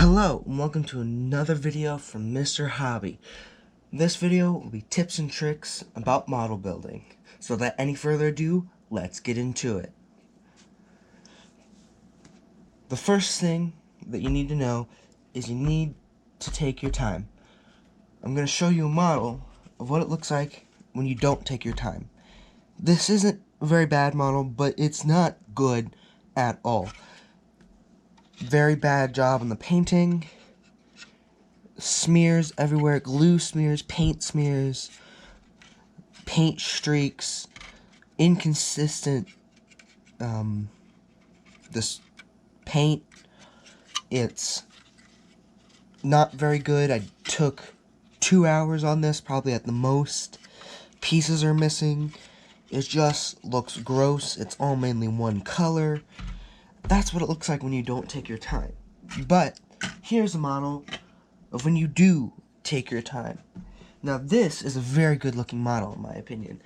Hello, and welcome to another video from Mr. Hobby. This video will be tips and tricks about model building. So without any further ado, let's get into it. The first thing that you need to know is you need to take your time. I'm going to show you a model of what it looks like when you don't take your time. This isn't a very bad model, but it's not good at all. Very bad job on the painting. Smears everywhere, glue smears, paint streaks, inconsistent this paint. It's not very good. I took 2 hours on this, probably at the most. Pieces are missing. It just looks gross. It's all mainly one color. That's what it looks like when you don't take your time. But here's a model of when you do take your time. Now this is a very good looking model in my opinion.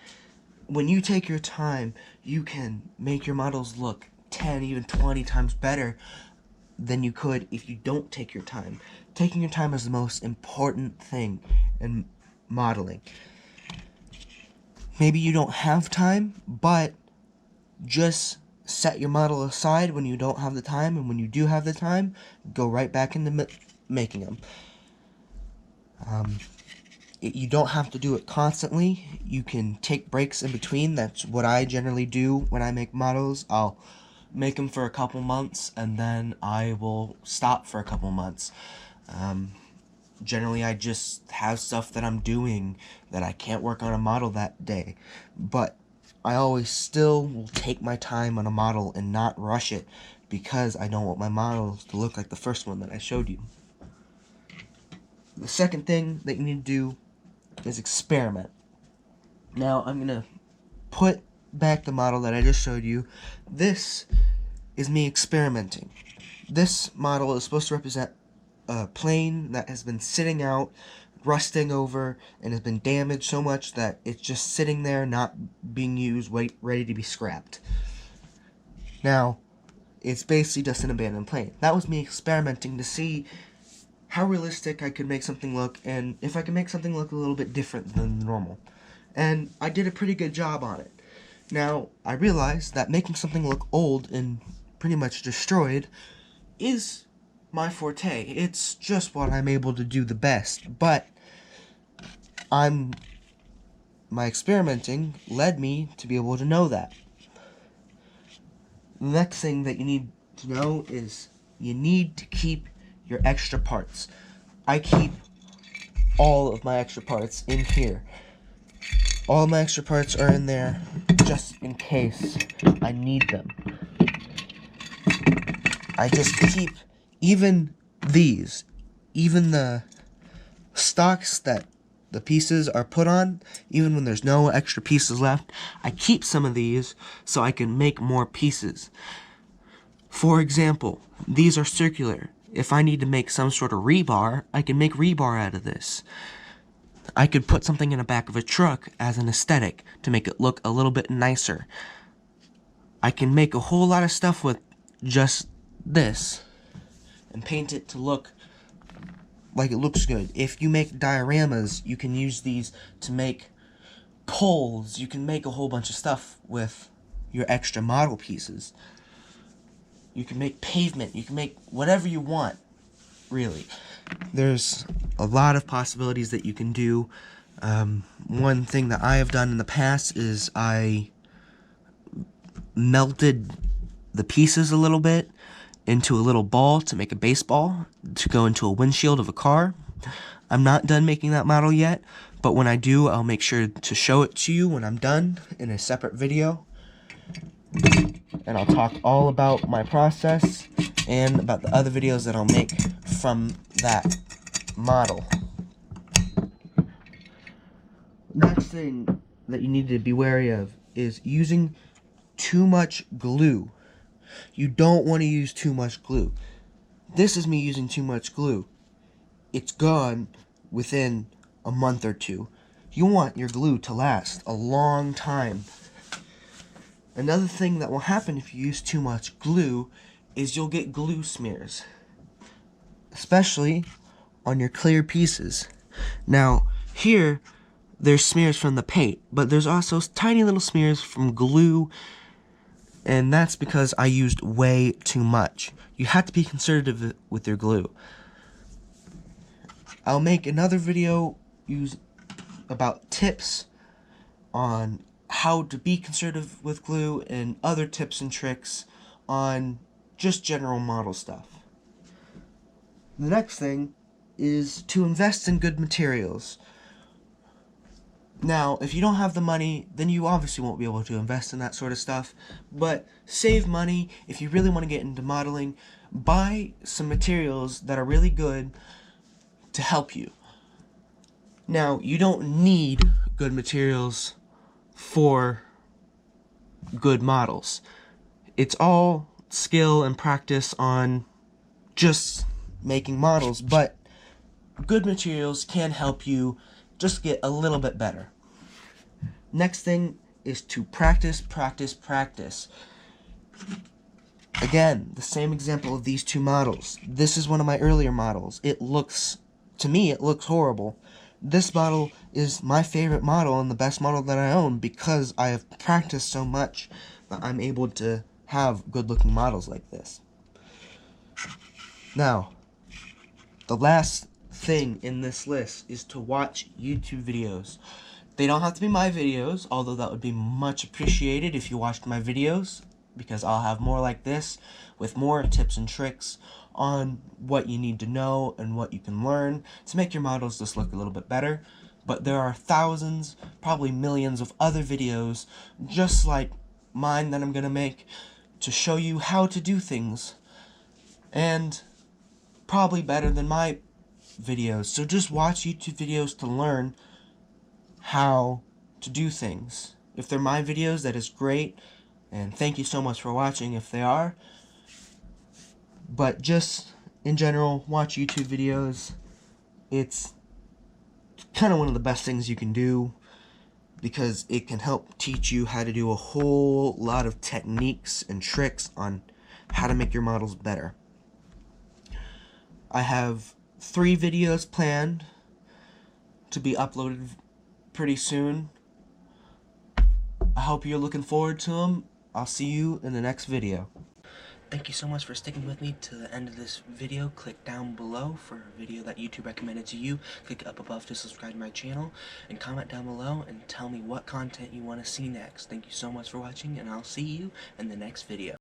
When you take your time, you can make your models look 10, even 20 times better than you could if you don't take your time. Taking your time is the most important thing in modeling. Maybe you don't have time, but just set your model aside when you don't have the time, and when you do have the time, go right back into making them. You don't have to do it constantly. You can take breaks in between. That's what I generally do when I make models. I'll make them for a couple months and then I will stop for a couple months. Generally I just have stuff that I'm doing that I can't work on a model that day, but I always still will take my time on a model and not rush it, because I don't want my models to look like the first one that I showed you. The second thing that you need to do is experiment. Now I'm going to put back the model that I just showed you. This is me experimenting. This model is supposed to represent a plane that has been sitting out, rusting over, and has been damaged so much that it's just sitting there, not being used, ready to be scrapped. Now, it's basically just an abandoned plane. That was me experimenting to see how realistic I could make something look, and if I could make something look a little bit different than normal. And I did a pretty good job on it. Now, I realized that making something look old and pretty much destroyed is my forte. It's just what I'm able to do the best, but my experimenting led me to be able to know that. The next thing that you need to know is you need to keep your extra parts. I keep all of my extra parts in here. All my extra parts are in there just in case I need them. I just keep even these, even the stocks that the pieces are put on, even when there's no extra pieces left, I keep some of these so I can make more pieces. For example, these are circular. If I need to make some sort of rebar, I can make rebar out of this. I could put something in the back of a truck as an aesthetic to make it look a little bit nicer. I can make a whole lot of stuff with just this and paint it to look like it looks good. If you make dioramas, you can use these to make poles. You can make a whole bunch of stuff with your extra model pieces. You can make pavement. You can make whatever you want, really. There's a lot of possibilities that you can do. One thing that I have done in the past is I melted the pieces a little bit into a little ball to make a baseball to go into a windshield of a car. I'm not done making that model yet, but when I do, I'll make sure to show it to you when I'm done in a separate video. And I'll talk all about my process and about the other videos that I'll make from that model. Next thing that you need to be wary of is using too much glue. You don't want to use too much glue. This is me using too much glue. It's gone within a month or two. You want your glue to last a long time. Another thing that will happen if you use too much glue is you'll get glue smears. especially on your clear pieces. Now, here, there's smears from the paint, but there's also tiny little smears from glue, and that's because I used way too much. You have to be conservative with your glue. I'll make another video about tips on how to be conservative with glue and other tips and tricks on just general model stuff. The next thing is to invest in good materials. Now, if you don't have the money, then you obviously won't be able to invest in that sort of stuff, but save money if you really want to get into modeling. Buy some materials that are really good to help you. Now, you don't need good materials for good models. It's all skill and practice on just making models, but good materials can help you just get a little bit better. Next thing is to practice, practice, practice. Again, the same example of these two models. This is one of my earlier models. To me, it looks horrible. This model is my favorite model and the best model that I own because I have practiced so much that I'm able to have good-looking models like this. Now, the last thing in this list is to watch YouTube videos. They don't have to be my videos, although that would be much appreciated if you watched my videos, because I'll have more like this with more tips and tricks on what you need to know and what you can learn to make your models just look a little bit better. But there are thousands, probably millions of other videos just like mine that I'm gonna make to show you how to do things, and probably better than my videos. So just watch YouTube videos to learn how to do things. If they're my videos, that is great, and thank you so much for watching if they are. But just in general, watch YouTube videos. It's kind of one of the best things you can do because it can help teach you how to do a whole lot of techniques and tricks on how to make your models better. I have 3 videos planned to be uploaded pretty soon. I hope you're looking forward to them. I'll see you in the next video. Thank you so much for sticking with me to the end of this video. Click down below for a video that YouTube recommended to you. Click up above to subscribe to my channel. And comment down below and tell me what content you want to see next. Thank you so much for watching, and I'll see you in the next video.